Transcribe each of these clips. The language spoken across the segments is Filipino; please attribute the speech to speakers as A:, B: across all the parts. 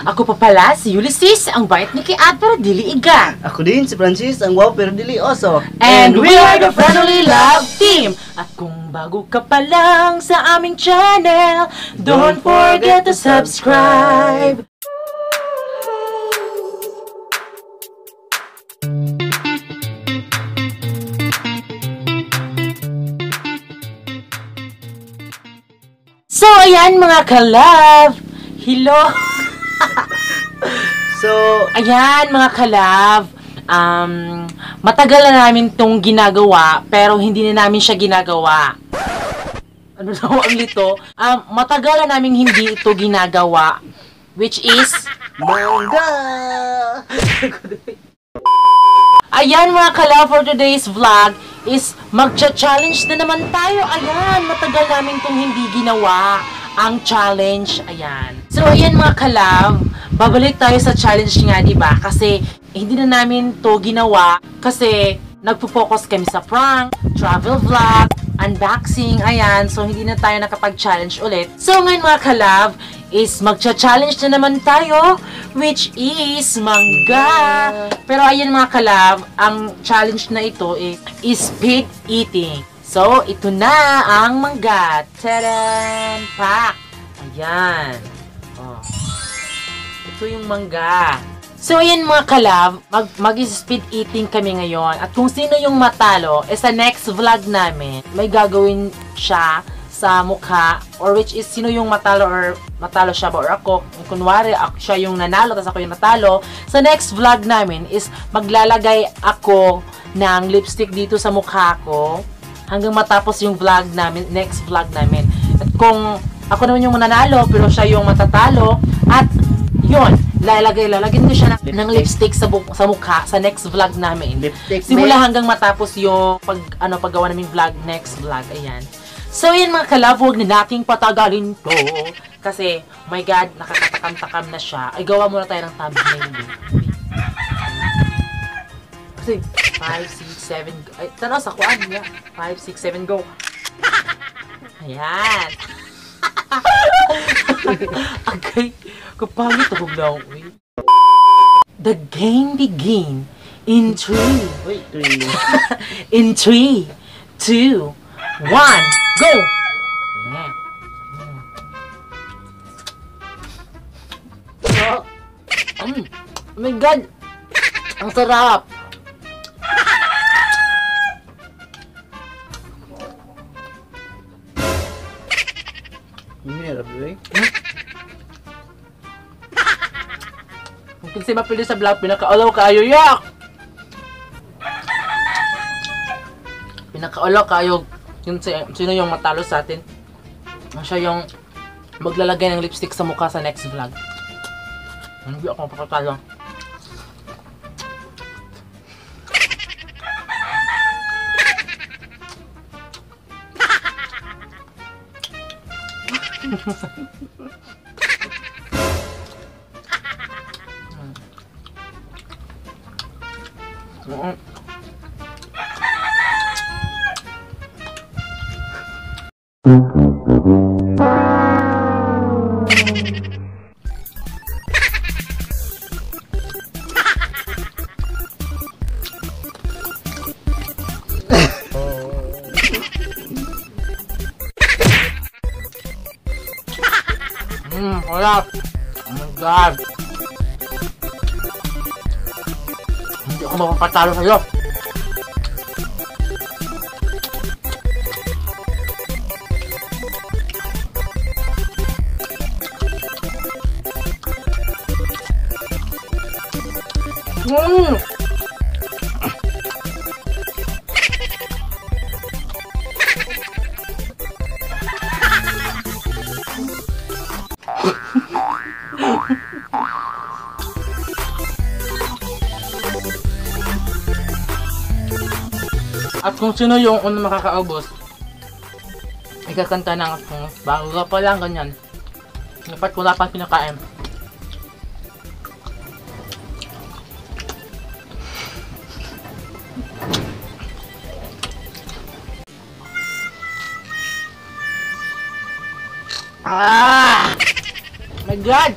A: Ako pa pala si Ulysses, ang bait ni Kiat pero dili iga.
B: Ako din si Francis, ang wow pero dili oso.
A: And we are the Friendly Love Team! At kung bago ka pa lang sa aming channel, don't forget to subscribe! So, ayan mga ka-love! Hello!
B: So,
A: Ayan mga ka-love! Matagal na namin itong ginagawa, pero hindi na namin siya ginagawa. Ano daw ang lito? Matagal na namin hindi ito ginagawa, which is...
B: mangga!
A: Ayan mga ka-love, for today's vlog is magcha-challenge na naman tayo. Ayan, matagal namin itong hindi ginawa ang challenge. Ayan. So, ayan mga ka-love, babalik tayo sa challenge nga, diba? Kasi hindi na namin to ginawa kasi nagpo-focus kami sa prank, travel vlog, unboxing, ayan. So, hindi na tayo nakapag-challenge ulit. So, ngayon mga ka-love, is magcha-challenge na naman tayo, which is mangga. Pero ayan mga ka-love, ang challenge na ito is speed eating. So, ito na ang mangga. Tadaan! Pak! Ayan. Oh. Ito yung mangga. So, ayan mga ka-love, mag-speed eating kami ngayon. At kung sino yung matalo, sa next vlog namin, may gagawin siya sa mukha, or which is sino yung matalo, or matalo siya ba or ako. Kunwari, siya yung nanalo, tapos ako yung natalo. Sa next vlog namin is maglalagay ako ng lipstick dito sa mukha ko hanggang matapos yung vlog namin, next vlog namin. At kung ako naman yung mananalo, pero siya yung matatalo, at yun, lalagyan ko siya ng lipstick sa mukha sa next vlog namin. Simula hanggang matapos yung paggawa namin vlog, next vlog. Ayan. So, yan mga ka-love, huwag na nating patagalin to. Kasi, oh my God, nakakatakam-takam na siya. Ay, gawa muna tayo ng thumbnail. Kasi, 5, 6, 7, ay, tanaw sa kuan niya. 5, 6, 7, go. Ayan. Okay, kapangit ako lang. The game begin in 3.
B: Wait, 3.
A: In 3, 2, 1, go! Oh my God! Ang sarap!
B: Hindi na rabi,
A: Kung kasi mapili sa vlog, pinaka-alaw kayo, yak! Pinaka-alaw kayo. Yung sino yung matalo sa atin. Siya yung maglalagay ng lipstick sa mukha sa next vlog. Hindi ako mapapatalo. Wala. Oh my God. Hindi ako mapapatalo sa'yo. At kung sino yung makakaubos, ikakanta ng bago ka pa lang, ganyan. Dapat wala pang pinakain. Ah! My God!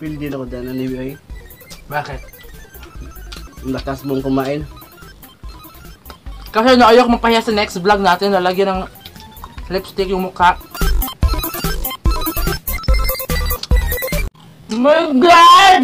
B: feel din ako dyan, anyway.
A: Bakit?
B: Ang lakas mong kumain.
A: Kasi ayoko mapahiya sa next vlog natin, lalagyan ng lipstick yung mukha. Oh my God!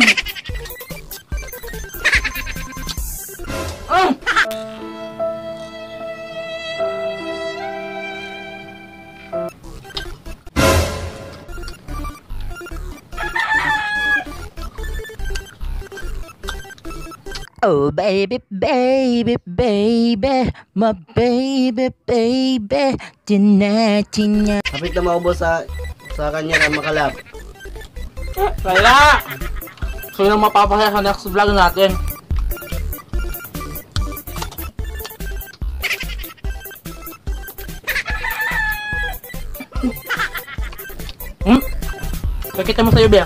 C: Oh baby, baby, baby, my baby, baby, tonight.
B: Kapit na maubos sa kanya ng makalab.
A: Kaya! So yun ang mapapasaya sa next vlog natin. Pakita mo sa'yo, Bea.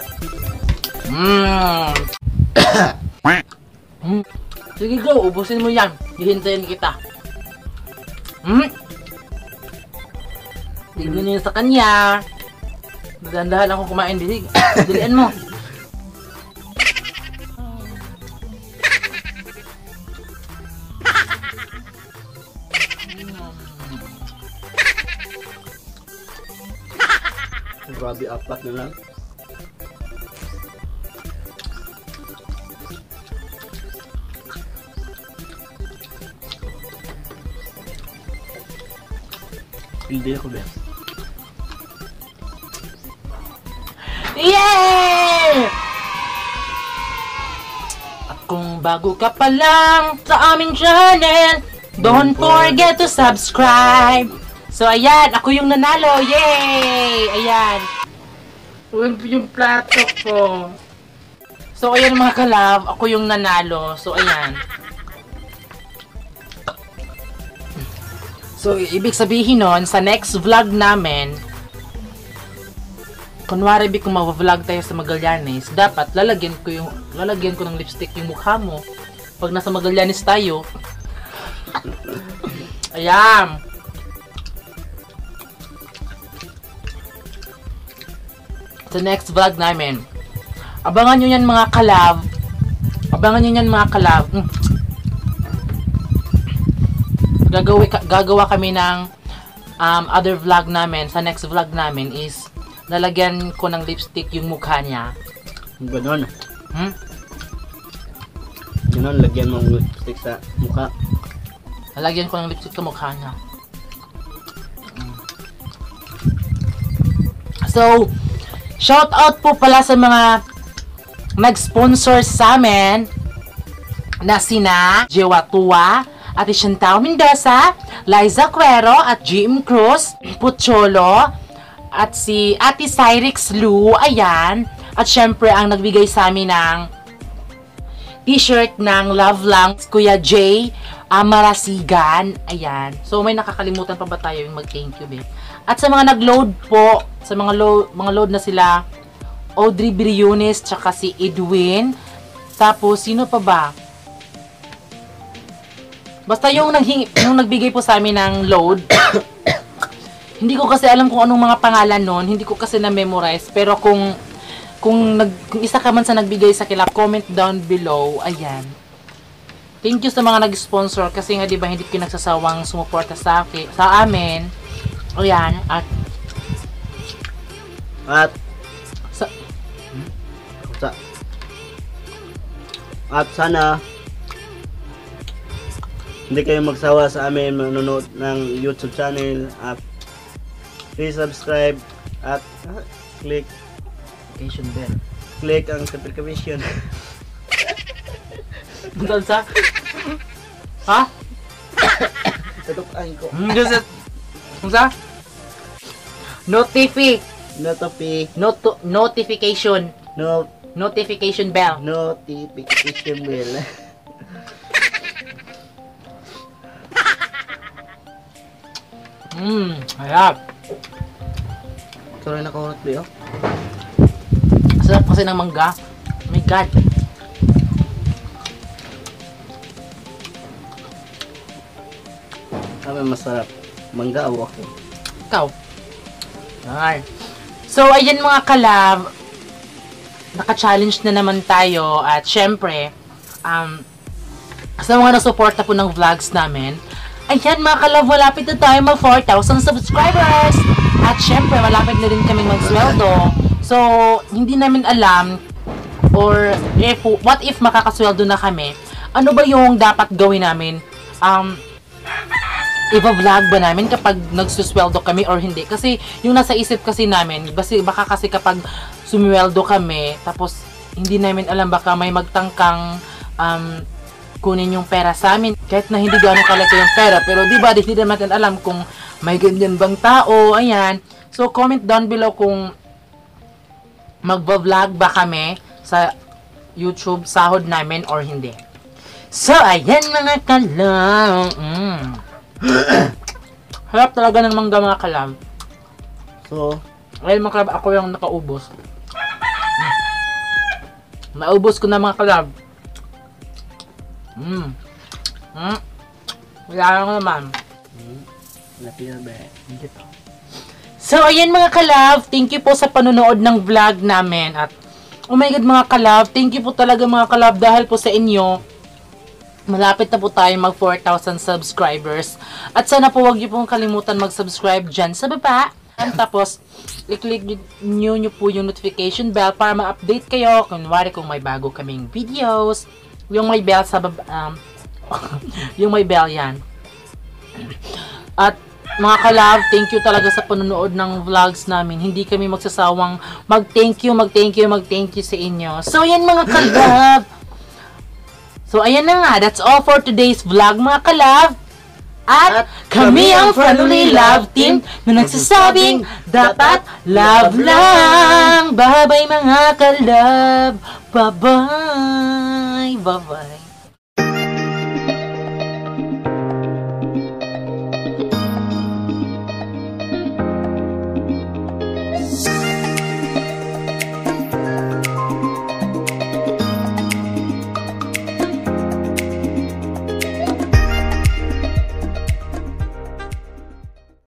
A: Sige, go. Ubusin mo yan. Hihintayin kita. Tignan niyo sa kanya. Dahan-dahan ako kumain. Dilian mo.
B: Grabe, apat na lang. Hindi ako ba?
A: Yay! At kung bago ka pa lang sa aming channel, don't forget to subscribe. So ayan, ako yung nanalo. Yay! Ayan. Yung plato ko. So ayan mga kalab, ako yung nanalo. So ayan. So, ibig sabihin nun, sa next vlog namin, kunwari kung mag-vlog tayo sa Magallanes, dapat lalagyan ko ng lipstick yung mukha mo. Pag nasa Magallanes tayo. Ayan. Sa next vlog namin. Abangan nyo yan mga kalab. Abangan nyo yan mga kalab. Gagawa kami ng other vlog namin. Sa next vlog namin is lalagyan ko ng lipstick yung mukha niya.
B: Ganon. Ganon, lagyan mo ng lipstick sa mukha.
A: Lalagyan ko ng lipstick sa mukha niya. So, shout out po pala sa mga nag-sponsor sa amin na sina Jewatua, Ate Shantao Mendoza, Liza Cuero at GM Cruz, Pucholo, at si Ate Cyrix Lu, ayan. At syempre ang nagbigay sa amin ng t-shirt ng Love Lang, Kuya Jay Amarasigan, ayan. So may nakakalimutan pa ba tayo yung mag-thank you, babe? At sa mga nag-load po, sa mga load na sila, Audrey Briones, tsaka si Edwin. Tapos, sino pa ba? Basta yung nagbigay po sa amin ng load. Hindi ko kasi alam kung anong mga pangalan nun. Hindi ko kasi na-memorize. Pero kung isa ka man sa nagbigay sa kilap, comment down below. Ayan. Thank you sa mga nag-sponsor. Kasi nga diba hindi pinagsasawang sumuporta sa amin. Ayan.
B: At sana hindi kayo magsawa sa amin manonood ng YouTube channel at please subscribe at click
A: notification bell.
B: Click ang notification.
A: Buntan sa? Ha?
B: Tutukan ko.
A: Kasi, sa? Notification. Notification bell.
B: Notification bell.
A: Hayap.
B: Sorry, nakahurot ba yun?
A: Sarap kasi ng mangga. Oh my God.
B: Sabi masarap. Mangga o ako?
A: Ikaw. Alright. So, ayan mga kalab. naka-challenge na naman tayo at syempre, sa mga nasuporta po ng vlogs namin, ayan mga kalab, malapit na tayo mag 4,000 subscribers! At syempre, malapit na rin kaming magsweldo. So, hindi namin alam, or what if makakasweldo na kami, ano ba yung dapat gawin namin? Iba-vlog ba namin kapag nagsusweldo kami or hindi? Kasi yung nasa isip kasi namin, baka kasi kapag sumweldo kami, tapos hindi namin alam, baka may magtangkang kunin yung pera sa amin. Kahit na hindi gano'ng kalaki yung pera, pero di ba, hindi naman alam kung may ganyan bang tao, ayan. So, comment down below kung magba-vlog ba kami sa YouTube sahod namin or hindi. So, ayan mga kalab. Harap talaga ng mangga mga kalab.
B: So,
A: ayun mga kalab, ako yung nakaubos. Naubos ko na mga kalab. Wala lang naman. So, ayan mga kalab, thank you po sa panonood ng vlog namin. At, oh my god mga kalab, thank you po talaga mga kalab dahil po sa inyo, malapit na po tayo mag 4,000 subscribers. At sana po wag niyo pong kalimutan mag-subscribe dyan sa baba. Tapos, i-click nyo po yung notification bell para ma-update kayo. Kunwari kung may bago kaming videos. Yung may bell sa baba, yung may bell yan. At mga kalab, thank you talaga sa panonood ng vlogs namin. Hindi kami magsasawang mag-thank you sa inyo. So, yan mga kalab. So, ayan na nga. That's all for today's vlog mga kalab. At kami ang Family Love Team na nagsasabing dapat love lang. Bye-bye mga kalab. Bye-bye. Bye-bye.